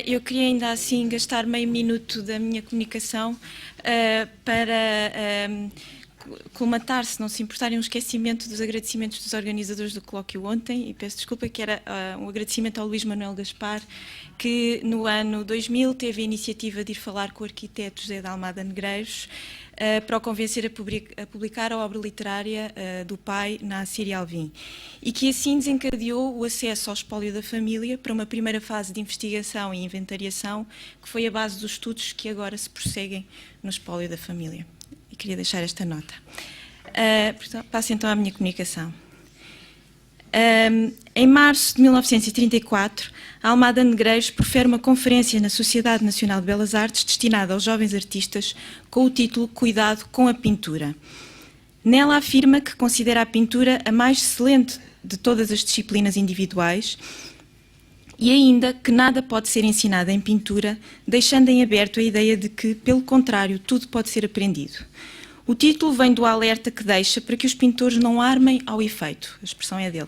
Eu queria ainda assim gastar meio minuto da minha comunicação para colmatar, se não se importarem, um esquecimento dos agradecimentos dos organizadores do colóquio ontem, e peço desculpa, que era um agradecimento ao Luís Manuel Gaspar, que no ano 2000 teve a iniciativa de ir falar com o arquiteto José de Almada Negreiros para o convencer a publicar a obra literária do pai, Nassir e Alvim, e que assim desencadeou o acesso ao espólio da família para uma primeira fase de investigação e inventariação, que foi a base dos estudos que agora se prosseguem no espólio da família. E queria deixar esta nota. Passo então à minha comunicação. Em março de 1934, Almada Negreiros profere uma conferência na Sociedade Nacional de Belas Artes destinada aos jovens artistas com o título Cuidado com a Pintura. Nela afirma que considera a pintura a mais excelente de todas as disciplinas individuais e ainda que nada pode ser ensinado em pintura, deixando em aberto a ideia de que, pelo contrário, tudo pode ser aprendido. O título vem do alerta que deixa para que os pintores não armem ao efeito, a expressão é dele,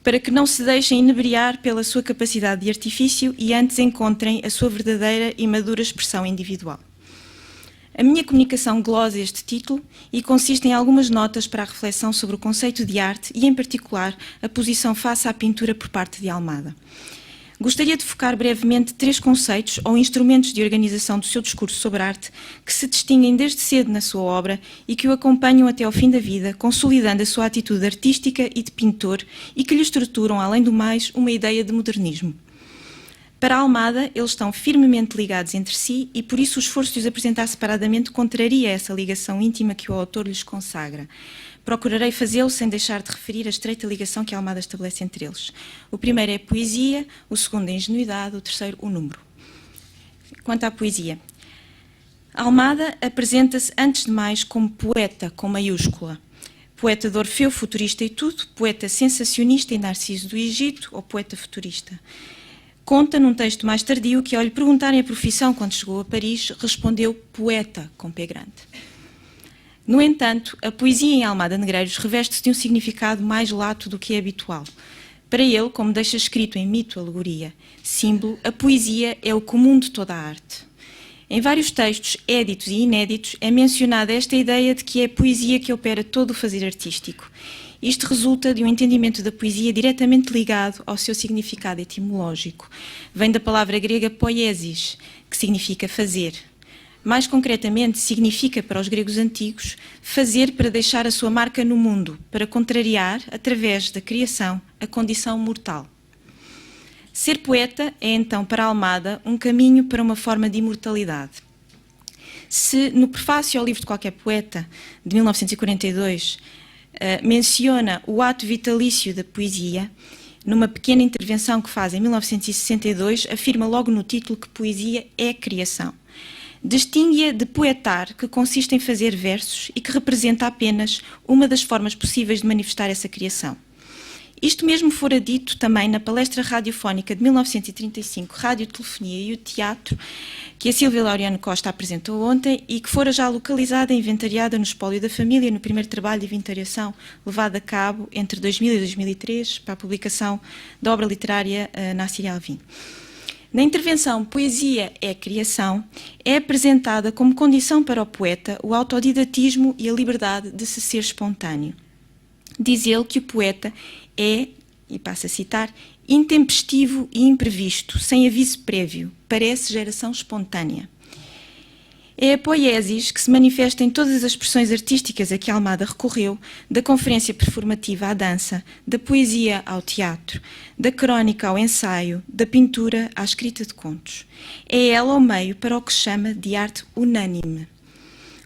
para que não se deixem inebriar pela sua capacidade de artifício e antes encontrem a sua verdadeira e madura expressão individual. A minha comunicação glosa este título e consiste em algumas notas para a reflexão sobre o conceito de arte e, em particular, a posição face à pintura por parte de Almada. Gostaria de focar brevemente 3 conceitos ou instrumentos de organização do seu discurso sobre arte que se distinguem desde cedo na sua obra e que o acompanham até ao fim da vida, consolidando a sua atitude artística e de pintor e que lhe estruturam, além do mais, uma ideia de modernismo. Para Almada, eles estão firmemente ligados entre si e por isso o esforço de os apresentar separadamente contraria essa ligação íntima que o autor lhes consagra. Procurarei fazê-lo sem deixar de referir a estreita ligação que Almada estabelece entre eles. O primeiro é a poesia, o segundo é a ingenuidade, o terceiro o número. Quanto à poesia, Almada apresenta-se antes de mais como poeta, com maiúscula. Poeta de Orfeu, futurista e tudo, poeta sensacionista e Narciso do Egito ou poeta futurista. Conta num texto mais tardio que, ao lhe perguntarem a profissão quando chegou a Paris, respondeu poeta, com P grande. No entanto, a poesia em Almada Negreiros reveste-se de um significado mais lato do que é habitual. Para ele, como deixa escrito em Mito, Alegoria, símbolo, a poesia é o comum de toda a arte. Em vários textos, éditos e inéditos, é mencionada esta ideia de que é a poesia que opera todo o fazer artístico. Isto resulta de um entendimento da poesia diretamente ligado ao seu significado etimológico. Vem da palavra grega poiesis, que significa fazer. Mais concretamente, significa para os gregos antigos fazer para deixar a sua marca no mundo, para contrariar, através da criação, a condição mortal. Ser poeta é então para Almada um caminho para uma forma de imortalidade. Se no prefácio ao livro de qualquer poeta, de 1942, menciona o ato vitalício da poesia, numa pequena intervenção que faz em 1962, afirma logo no título que poesia é criação. Distingue-a de poetar, que consiste em fazer versos e que representa apenas uma das formas possíveis de manifestar essa criação. Isto mesmo fora dito também na palestra radiofónica de 1935, Radiotelefonia e o Teatro, que a Sílvia Laureano Costa apresentou ontem e que fora já localizada e inventariada no espólio da família no primeiro trabalho de inventariação levado a cabo entre 2000 e 2003 para a publicação da obra literária Nassir e Alvim. Na intervenção Poesia é Criação, é apresentada como condição para o poeta o autodidatismo e a liberdade de se ser espontâneo. Diz ele que o poeta é, e passo a citar, intempestivo e imprevisto, sem aviso prévio, parece geração espontânea. É a poiesis que se manifesta em todas as expressões artísticas a que Almada recorreu, da conferência performativa à dança, da poesia ao teatro, da crónica ao ensaio, da pintura à escrita de contos. É ela o meio para o que chama de arte unânime.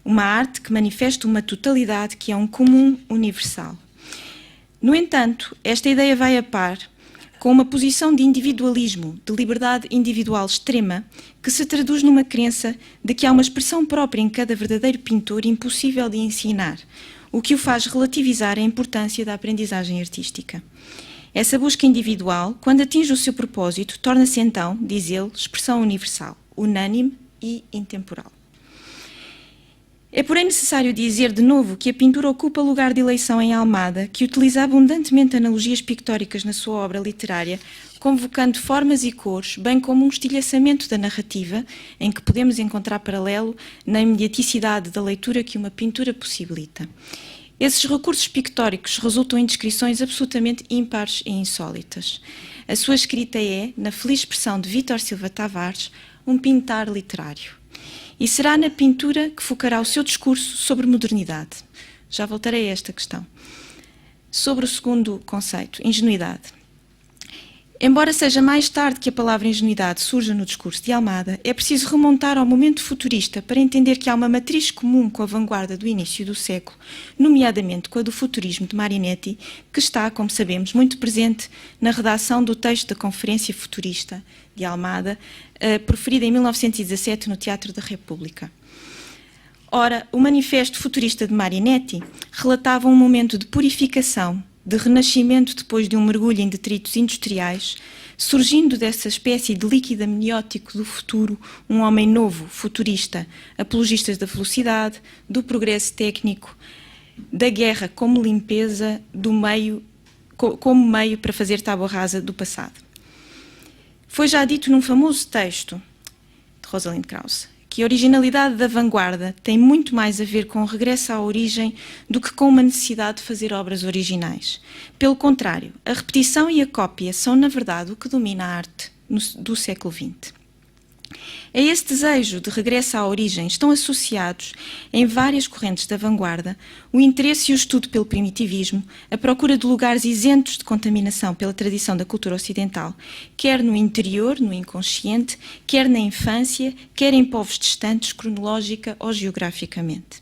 Uma arte que manifesta uma totalidade que é um comum universal. No entanto, esta ideia vai a par com uma posição de individualismo, de liberdade individual extrema, que se traduz numa crença de que há uma expressão própria em cada verdadeiro pintor impossível de ensinar, o que o faz relativizar a importância da aprendizagem artística. Essa busca individual, quando atinge o seu propósito, torna-se então, diz ele, expressão universal, unânime e intemporal. É, porém, necessário dizer de novo que a pintura ocupa lugar de eleição em Almada, que utiliza abundantemente analogias pictóricas na sua obra literária, convocando formas e cores, bem como um estilhaçamento da narrativa, em que podemos encontrar paralelo na imediaticidade da leitura que uma pintura possibilita. Esses recursos pictóricos resultam em descrições absolutamente ímpares e insólitas. A sua escrita é, na feliz expressão de Vítor Silva Tavares, um pintar literário. E será na pintura que focará o seu discurso sobre modernidade. Já voltarei a esta questão. Sobre o segundo conceito, ingenuidade. Embora seja mais tarde que a palavra ingenuidade surja no discurso de Almada, é preciso remontar ao momento futurista para entender que há uma matriz comum com a vanguarda do início do século, nomeadamente com a do futurismo de Marinetti, que está, como sabemos, muito presente na redação do texto da Conferência Futurista de Almada, proferida em 1917 no Teatro da República. Ora, o Manifesto Futurista de Marinetti relatava um momento de purificação, de renascimento depois de um mergulho em detritos industriais, surgindo dessa espécie de líquido amniótico do futuro, um homem novo, futurista, apologista da velocidade, do progresso técnico, da guerra como limpeza, do meio, como meio para fazer tábua rasa do passado. Foi já dito num famoso texto de Rosalind Krauss que a originalidade da vanguarda tem muito mais a ver com o regresso à origem do que com uma necessidade de fazer obras originais. Pelo contrário, a repetição e a cópia são, na verdade, o que domina a arte do século XX. A esse desejo de regresso à origem estão associados, em várias correntes da vanguarda, o interesse e o estudo pelo primitivismo, a procura de lugares isentos de contaminação pela tradição da cultura ocidental, quer no interior, no inconsciente, quer na infância, quer em povos distantes, cronológica ou geograficamente.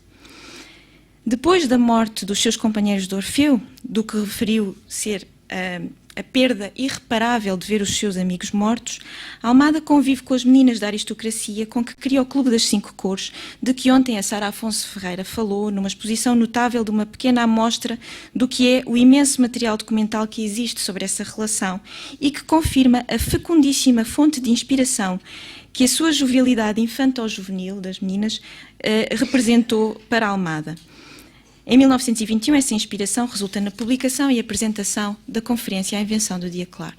Depois da morte dos seus companheiros de Orfeu, do que referiu ser a perda irreparável de ver os seus amigos mortos, Almada convive com as meninas da aristocracia com que cria o Clube das Cinco Cores, de que ontem a Sara Afonso Ferreira falou, numa exposição notável de uma pequena amostra do que é o imenso material documental que existe sobre essa relação e que confirma a fecundíssima fonte de inspiração que a sua jovialidade infanto-juvenil das meninas representou para Almada. Em 1921, essa inspiração resulta na publicação e apresentação da Conferência à Invenção do Dia Claro.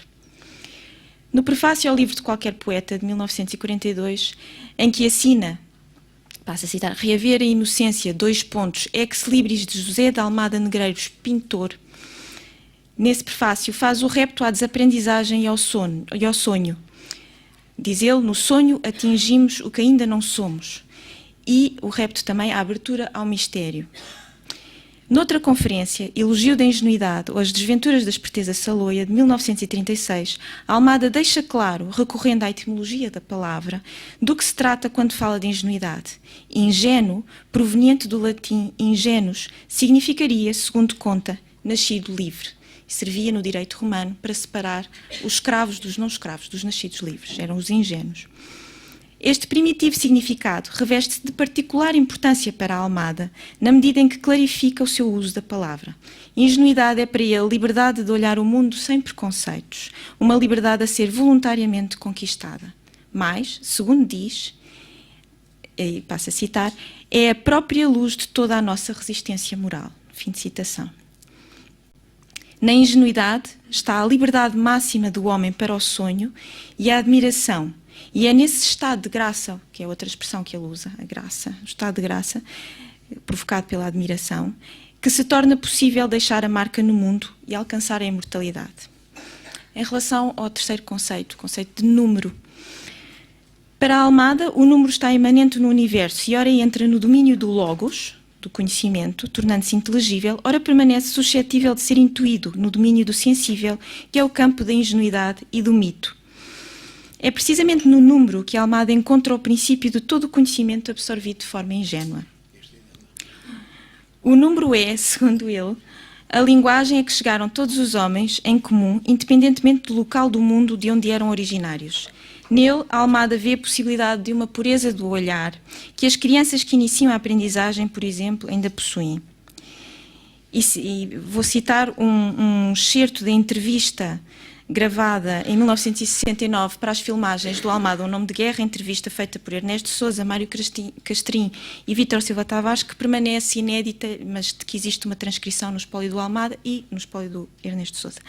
No prefácio ao livro de Qualquer Poeta, de 1942, em que assina, passo a citar, reaver a inocência, ex libris de José de Almada Negreiros, pintor, nesse prefácio faz o repto à desaprendizagem e ao sonho. Diz ele, no sonho atingimos o que ainda não somos. E o repto também à abertura ao mistério. Noutra conferência, Elogio da Ingenuidade ou As Desventuras da Esperteza Saloia, de 1936, Almada deixa claro, recorrendo à etimologia da palavra, do que se trata quando fala de ingenuidade. Ingênuo, proveniente do latim ingenus, significaria, segundo conta, nascido livre. E servia no direito romano para separar os escravos dos não escravos, dos nascidos livres. Eram os ingênuos. Este primitivo significado reveste-se de particular importância para a Almada, na medida em que clarifica o seu uso da palavra. Ingenuidade é para ele liberdade de olhar o mundo sem preconceitos, uma liberdade a ser voluntariamente conquistada. Mas, segundo diz, e passo a citar, é a própria luz de toda a nossa resistência moral. Fim de citação. Na ingenuidade está a liberdade máxima do homem para o sonho e a admiração. E é nesse estado de graça, que é outra expressão que ele usa, a graça, o estado de graça, provocado pela admiração, que se torna possível deixar a marca no mundo e alcançar a imortalidade. Em relação ao terceiro conceito, o conceito de número. Para a Almada, o número está imanente no universo e ora entra no domínio do logos, do conhecimento, tornando-se inteligível, ora permanece suscetível de ser intuído no domínio do sensível, que é o campo da ingenuidade e do mito. É precisamente no número que Almada encontra o princípio de todo o conhecimento absorvido de forma ingênua. O número é, segundo ele, a linguagem a que chegaram todos os homens em comum, independentemente do local do mundo de onde eram originários. Nele, Almada vê a possibilidade de uma pureza do olhar que as crianças que iniciam a aprendizagem, por exemplo, ainda possuem. E vou citar um excerto da entrevista gravada em 1969 para as filmagens do Almada, Um Nome de Guerra, entrevista feita por Ernesto Sousa, Mário Castrim e Vítor Silva Tavares, que permanece inédita, mas de que existe uma transcrição no espólio do Almada e no espólio do Ernesto Sousa.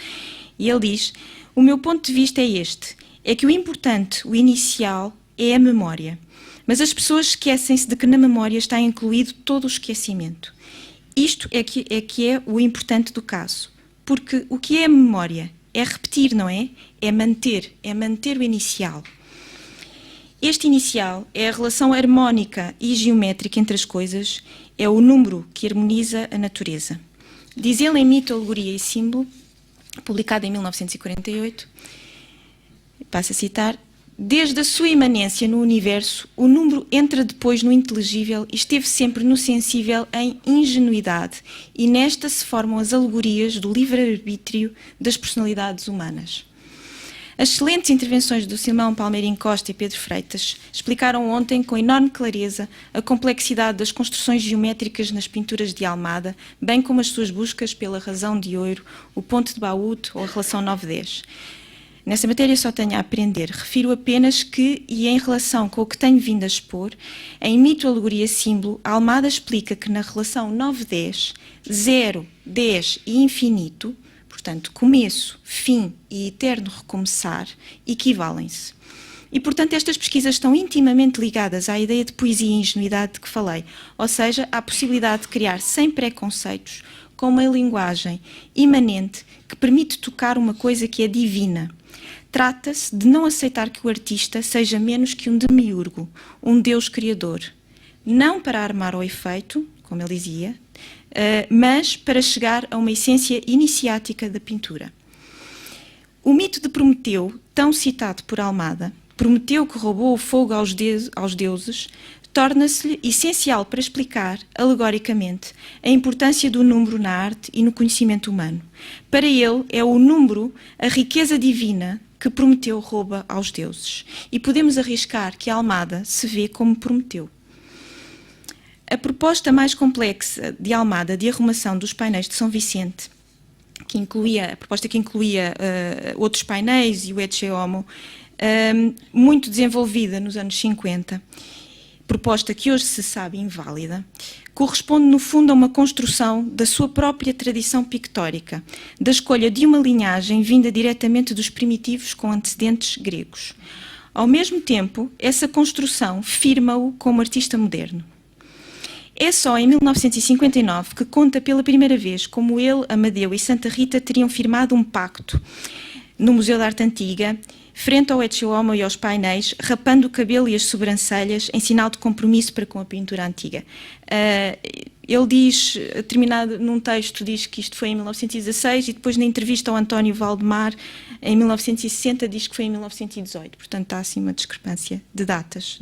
E ele diz: o meu ponto de vista é este, é que o importante, o inicial, é a memória. Mas as pessoas esquecem-se de que na memória está incluído todo o esquecimento. Isto é que é o importante do caso. Porque o que é a memória? É repetir, não é? É manter o inicial. Este inicial é a relação harmónica e geométrica entre as coisas, é o número que harmoniza a natureza. Diz ele em Mito, Alegoria e Símbolo, publicado em 1948, passo a citar: desde a sua imanência no universo, o número entra depois no inteligível e esteve sempre no sensível em ingenuidade, e nesta se formam as alegorias do livre-arbítrio das personalidades humanas. As excelentes intervenções do Simão Palmeirim Costa e Pedro Freitas explicaram ontem com enorme clareza a complexidade das construções geométricas nas pinturas de Almada, bem como as suas buscas pela razão de ouro, o ponto de Baúd ou a relação 9-10. Nessa matéria só tenho a aprender. Refiro apenas que, e em relação com o que tenho vindo a expor, em Mito, Alegoria e Símbolo, Almada explica que na relação 9-10, 0, 10 e infinito, portanto, começo, fim e eterno recomeçar, equivalem-se. E, portanto, estas pesquisas estão intimamente ligadas à ideia de poesia e ingenuidade de que falei, ou seja, à possibilidade de criar sem preconceitos, com uma linguagem imanente que permite tocar uma coisa que é divina. Trata-se de não aceitar que o artista seja menos que um demiurgo, um Deus criador. Não para armar o efeito, como ele dizia, mas para chegar a uma essência iniciática da pintura. O mito de Prometeu, tão citado por Almada, Prometeu que roubou o fogo aos deuses, torna-se-lhe essencial para explicar, alegoricamente, a importância do número na arte e no conhecimento humano. Para ele, é o número a riqueza divina que Prometeu rouba aos deuses. E podemos arriscar que Almada se vê como Prometeu. A proposta mais complexa de Almada de arrumação dos painéis de São Vicente, a proposta que incluía outros painéis e o Ecce Homo, muito desenvolvida nos anos 50, proposta que hoje se sabe inválida, corresponde no fundo a uma construção da sua própria tradição pictórica, da escolha de uma linhagem vinda diretamente dos primitivos com antecedentes gregos. Ao mesmo tempo, essa construção firma-o como artista moderno. É só em 1959 que conta pela primeira vez como ele, Amadeu e Santa Rita teriam firmado um pacto no Museu da Arte Antiga, frente ao Ecce Homo e aos painéis, rapando o cabelo e as sobrancelhas em sinal de compromisso para com a pintura antiga. Ele diz, terminado num texto, diz que isto foi em 1916 e depois na entrevista ao António Valdemar, em 1960, diz que foi em 1918. Portanto, está assim uma discrepância de datas.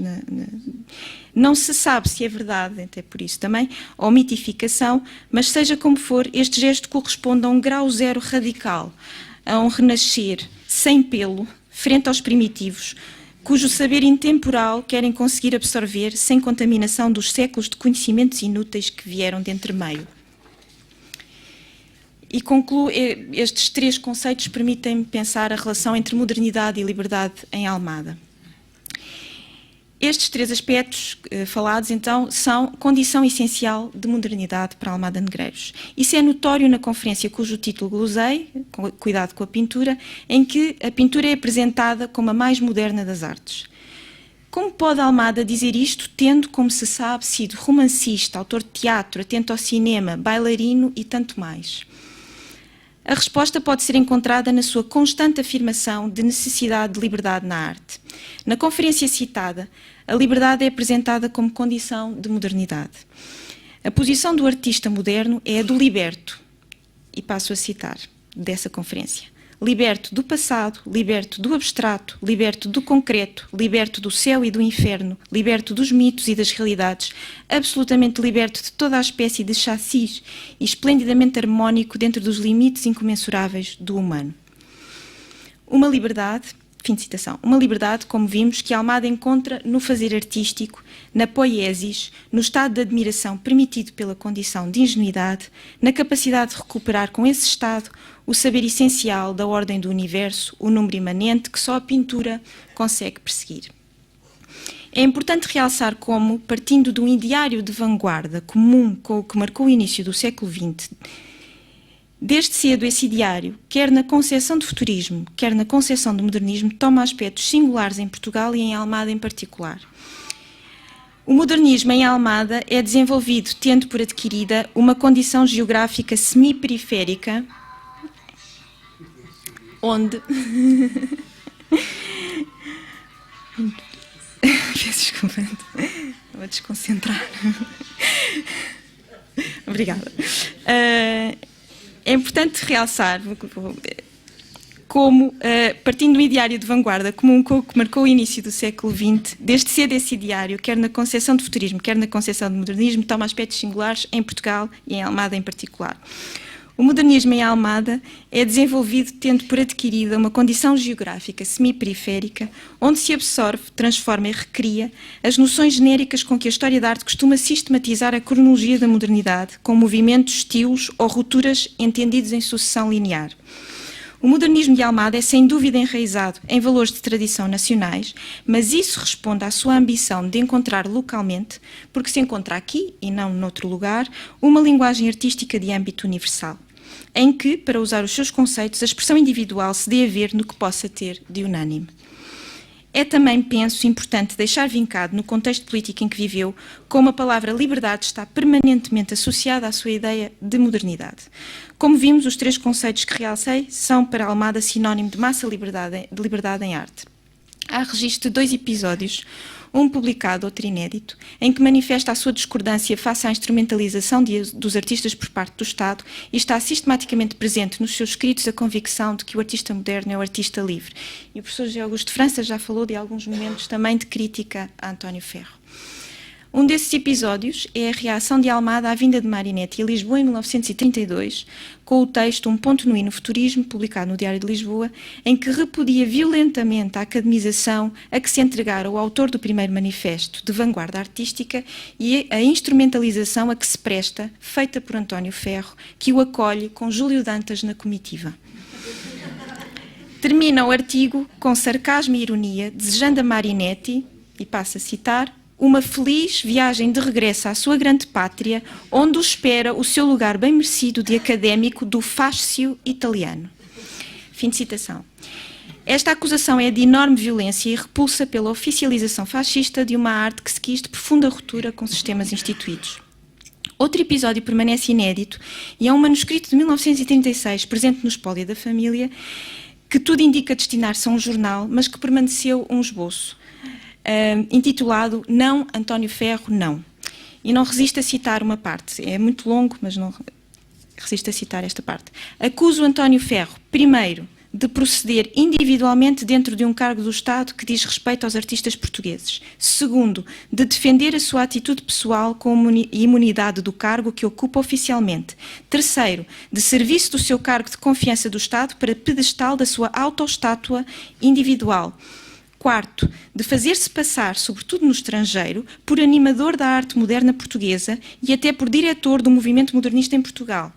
Não se sabe se é verdade, até por isso também, ou mitificação, mas seja como for, este gesto corresponde a um grau zero radical, a um renascer sem pelo, frente aos primitivos, cujo saber intemporal querem conseguir absorver sem contaminação dos séculos de conhecimentos inúteis que vieram de entremeio. E concluo, estes três conceitos permitem-me pensar a relação entre modernidade e liberdade em Almada. Estes três aspectos falados, então, são condição essencial de modernidade para Almada Negreiros. Isso é notório na conferência cujo título glosei, Cuidado com a Pintura, em que a pintura é apresentada como a mais moderna das artes. Como pode Almada dizer isto, tendo, como se sabe, sido romancista, autor de teatro, atento ao cinema, bailarino e tanto mais? A resposta pode ser encontrada na sua constante afirmação de necessidade de liberdade na arte. Na conferência citada, a liberdade é apresentada como condição de modernidade. A posição do artista moderno é a do liberto, e passo a citar dessa conferência. Liberto do passado, liberto do abstrato, liberto do concreto, liberto do céu e do inferno, liberto dos mitos e das realidades, absolutamente liberto de toda a espécie de chassis e esplendidamente harmónico dentro dos limites incomensuráveis do humano. Uma liberdade, fim de citação, uma liberdade, como vimos, que Almada encontra no fazer artístico, na poiesis, no estado de admiração permitido pela condição de ingenuidade, na capacidade de recuperar com esse estado o saber essencial da ordem do universo, o número imanente que só a pintura consegue perseguir. É importante realçar como, partindo de um ideário de vanguarda comum com o que marcou o início do século XX, desde cedo esse ideário, quer na concepção de futurismo, quer na concepção do modernismo, toma aspectos singulares em Portugal e em Almada em particular. O modernismo em Almada é desenvolvido tendo por adquirida uma condição geográfica semi-periférica, onde... Peço desculpa, vou a desconcentrar. Obrigada. É importante realçar como, partindo do ideário de vanguarda comum com o que marcou o início do século XX, desde cedo esse ideário, quer na concepção de futurismo, quer na concepção de modernismo, toma aspectos singulares em Portugal e em Almada em particular. O modernismo em Almada é desenvolvido tendo por adquirida uma condição geográfica semi-periférica, onde se absorve, transforma e recria as noções genéricas com que a história da arte costuma sistematizar a cronologia da modernidade, com movimentos, estilos ou rupturas entendidos em sucessão linear. O modernismo de Almada é sem dúvida enraizado em valores de tradição nacionais, mas isso responde à sua ambição de encontrar localmente, porque se encontra aqui e não noutro lugar, uma linguagem artística de âmbito universal, em que, para usar os seus conceitos, a expressão individual se dê a ver no que possa ter de unânime. É também, penso, importante deixar vincado no contexto político em que viveu, como a palavra liberdade está permanentemente associada à sua ideia de modernidade. Como vimos, os três conceitos que realcei são para Almada sinónimo de massa de liberdade em arte. Há registro de 2 episódios, um publicado, outro inédito, em que manifesta a sua discordância face à instrumentalização dos artistas por parte do Estado e está sistematicamente presente nos seus escritos a convicção de que o artista moderno é o artista livre. E o professor José Augusto de França já falou de alguns momentos também de crítica a António Ferro. Um desses episódios é a reação de Almada à vinda de Marinetti a Lisboa em 1932, com o texto Um Ponto no Futurismo, publicado no Diário de Lisboa, em que repudia violentamente a academização a que se entregara o autor do primeiro manifesto de vanguarda artística e a instrumentalização a que se presta, feita por António Ferro, que o acolhe com Júlio Dantas na comitiva. Termina o artigo com sarcasmo e ironia, desejando a Marinetti, e passo a citar, uma feliz viagem de regresso à sua grande pátria, onde o espera o seu lugar bem merecido de académico do fascio italiano. Fim de citação. Esta acusação é de enorme violência e repulsa pela oficialização fascista de uma arte que se quis de profunda ruptura com sistemas instituídos. Outro episódio permanece inédito e é um manuscrito de 1936, presente no espólio da família, que tudo indica destinar-se a um jornal, mas que permaneceu um esboço. Intitulado Não, António Ferro, não. E não resisto a citar uma parte. É muito longo, mas não resisto a citar esta parte. Acuso António Ferro, primeiro, de proceder individualmente dentro de um cargo do Estado que diz respeito aos artistas portugueses. Segundo, de defender a sua atitude pessoal com a imunidade do cargo que ocupa oficialmente. Terceiro, de serviço do seu cargo de confiança do Estado para pedestal da sua autoestátua individual. Quarto, de fazer-se passar, sobretudo no estrangeiro, por animador da arte moderna portuguesa e até por diretor do movimento modernista em Portugal.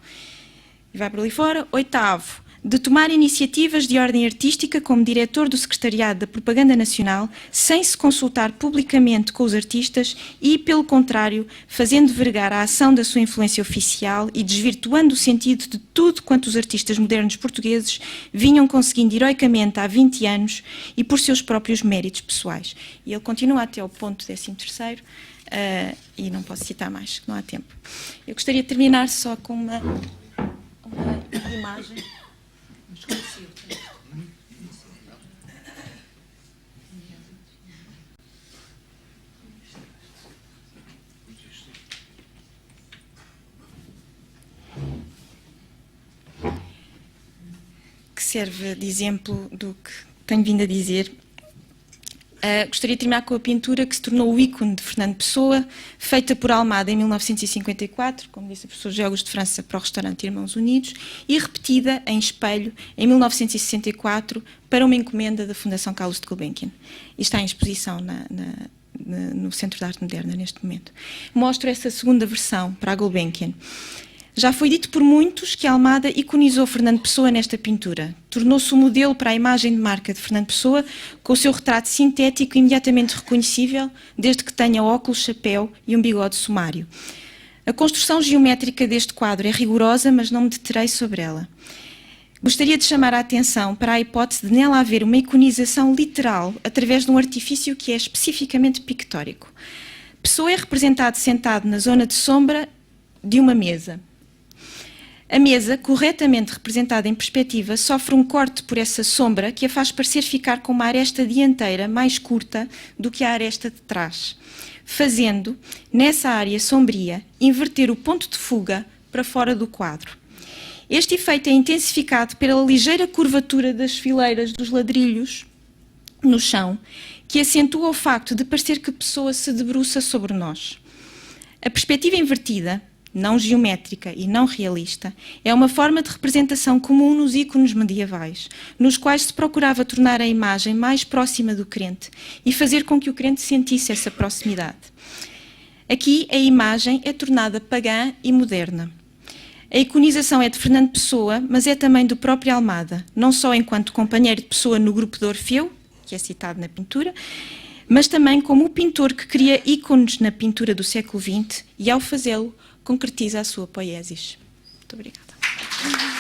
E vai por ali fora. Oitavo, de tomar iniciativas de ordem artística como diretor do Secretariado da Propaganda Nacional, sem se consultar publicamente com os artistas e, pelo contrário, fazendo vergar a ação da sua influência oficial e desvirtuando o sentido de tudo quanto os artistas modernos portugueses vinham conseguindo heroicamente há 20 anos e por seus próprios méritos pessoais. E ele continua até ao ponto 13º, e não posso citar mais, não há tempo. Eu gostaria de terminar só com uma imagem. Que serve de exemplo do que tenho vindo a dizer. Gostaria de terminar com a pintura que se tornou o ícone de Fernando Pessoa, feita por Almada em 1954, como disse o professor José Augusto de França, para o restaurante Irmãos Unidos, e repetida em espelho em 1964 para uma encomenda da Fundação Carlos de Gulbenkian. E está em exposição no Centro de Arte Moderna neste momento. Mostro essa segunda versão para a Gulbenkian. Já foi dito por muitos que Almada iconizou Fernando Pessoa nesta pintura. Tornou-se o modelo para a imagem de marca de Fernando Pessoa, com o seu retrato sintético imediatamente reconhecível, desde que tenha óculos, chapéu e um bigode sumário. A construção geométrica deste quadro é rigorosa, mas não me deterei sobre ela. Gostaria de chamar a atenção para a hipótese de nela haver uma iconização literal através de um artifício que é especificamente pictórico. Pessoa é representado sentado na zona de sombra de uma mesa. A mesa, corretamente representada em perspectiva, sofre um corte por essa sombra que a faz parecer ficar com uma aresta dianteira mais curta do que a aresta de trás, fazendo, nessa área sombria, inverter o ponto de fuga para fora do quadro. Este efeito é intensificado pela ligeira curvatura das fileiras dos ladrilhos no chão, que acentua o facto de parecer que a pessoa se debruça sobre nós. A perspectiva invertida, não geométrica e não realista, é uma forma de representação comum nos ícones medievais, nos quais se procurava tornar a imagem mais próxima do crente e fazer com que o crente sentisse essa proximidade. Aqui a imagem é tornada pagã e moderna. A iconização é de Fernando Pessoa, mas é também do próprio Almada, não só enquanto companheiro de Pessoa no grupo de Orfeu, que é citado na pintura, mas também como o pintor que cria ícones na pintura do século XX e, ao fazê-lo, concretiza a sua poiesis. Muito obrigada.